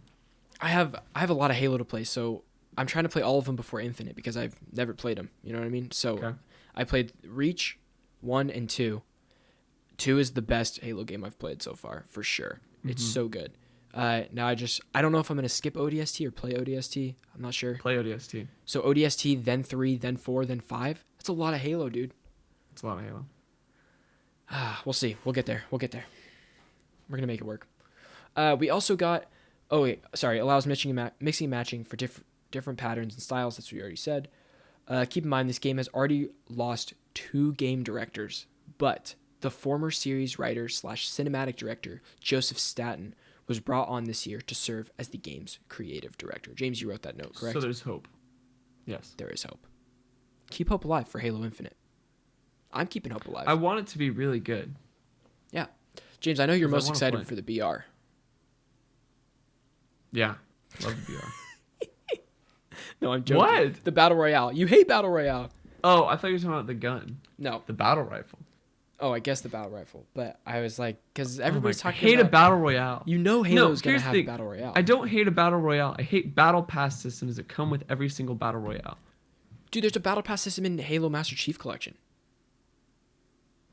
I have a lot of Halo to play, so I'm trying to play all of them before Infinite because I've never played them. You know what I mean? So Okay. I played Reach 1 and 2. 2 is the best Halo game I've played so far, for sure. It's so good. Now I don't know if I'm going to skip ODST or play ODST. I'm not sure. Play ODST. So ODST, then 3, then 4, then 5. That's a lot of Halo, dude. It's a lot of Halo. We'll see. We'll get there. We're going to make it work. We also got... Oh, wait. Sorry. Allows mixing and matching for different patterns and styles. That's what we already said. Keep in mind, this game has already lost 2 game directors, but the former series writer / cinematic director, Joseph Staten, was brought on this year to serve as the game's creative director. James, you wrote that note, correct? So there's hope. Yes. There is hope. Keep hope alive for Halo Infinite. I'm keeping hope alive. I want it to be really good. Yeah. James, I know you're 'Cause I most wanna excited play. for the BR. Yeah, love the VR. No, I'm joking. What? The Battle Royale. You hate Battle Royale. Oh, I thought you were talking about the gun, No. the battle rifle. Oh, I guess the Battle Rifle. But I was like, because Oh my everybody's God. I talking hate a about... battle royale. You know No, Halo's going to here's the have thing. Battle Royale. I don't hate a battle royale. I hate battle pass systems that come with every single battle royale. Dude, there's a Battle Pass system in Halo Master Chief Collection.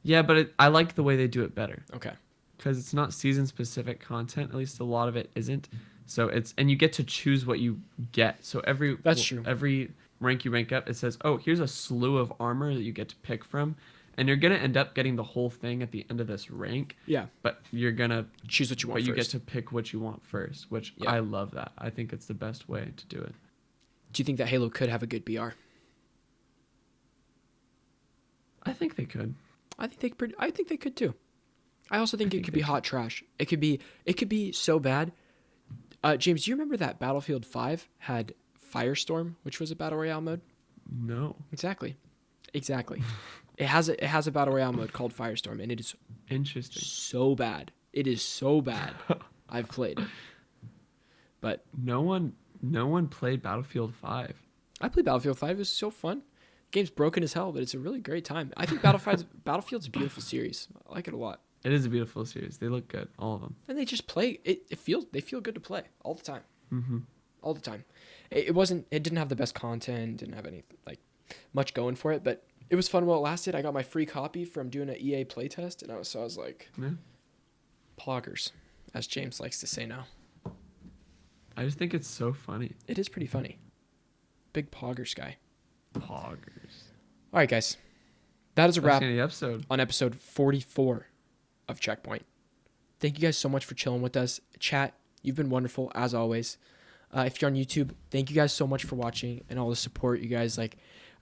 Yeah, but I like the way they do it better Okay. because it's not season specific content. At least a lot of it isn't. So and you get to choose what you get. So That's true. Every rank you rank up, it says, oh, here's a slew of armor that you get to pick from, and you're gonna end up getting the whole thing at the end of this rank. Yeah. But you're gonna Choose what you want But you get first. to pick what you want first, which Yeah. I love that. I think it's the best way to do it. Do you think that Halo could have a good BR? I think they could. I think they could too. I also think it think could they be hot trash. It could be so bad. James, do you remember that Battlefield 5 had Firestorm, which was a battle royale mode? No. Exactly. It has a battle royale mode called Firestorm, and it is Interesting. so bad. It is so bad. I've played it, but No one played Battlefield 5. I played Battlefield 5. It was so fun. Game's broken as hell, but it's a really great time. I think Battlefield's a beautiful series. I like it a lot. It is a beautiful series. They look good, all of them. And they just play it. They feel good to play all the time. Mm-hmm. All the time. It didn't have the best content, didn't have any much going for it, but it was fun while it lasted. I got my free copy from doing an EA playtest, and I was like, Yeah. poggers, as James likes to say now. I just think it's so funny. It is pretty funny. Big poggers guy. Poggers. All right, guys. That is a wrap That's the end of the episode. on episode 44 of Checkpoint. Thank you guys so much for chilling with us. Chat, you've been wonderful as always. If you're on YouTube, thank you guys so much for watching and all the support you guys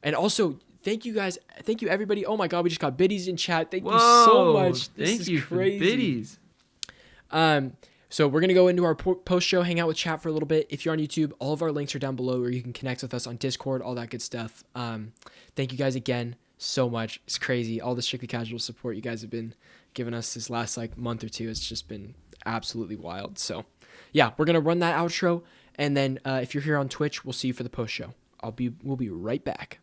and also thank you guys, thank you everybody. Oh my God, we just got biddies in chat. Thank you so much. This Thank is you crazy. for the biddies. So we're gonna go into our post show, hang out with chat for a little bit. If you're on YouTube, all of our links are down below, where you can connect with us on Discord, all that good stuff. Thank you guys again so much. It's crazy, all the Strictly Casual support you guys have been giving us this last month or two. It's just been absolutely wild. So yeah, we're gonna run that outro, and then if you're here on Twitch, we'll see you for the post show. We'll be right back.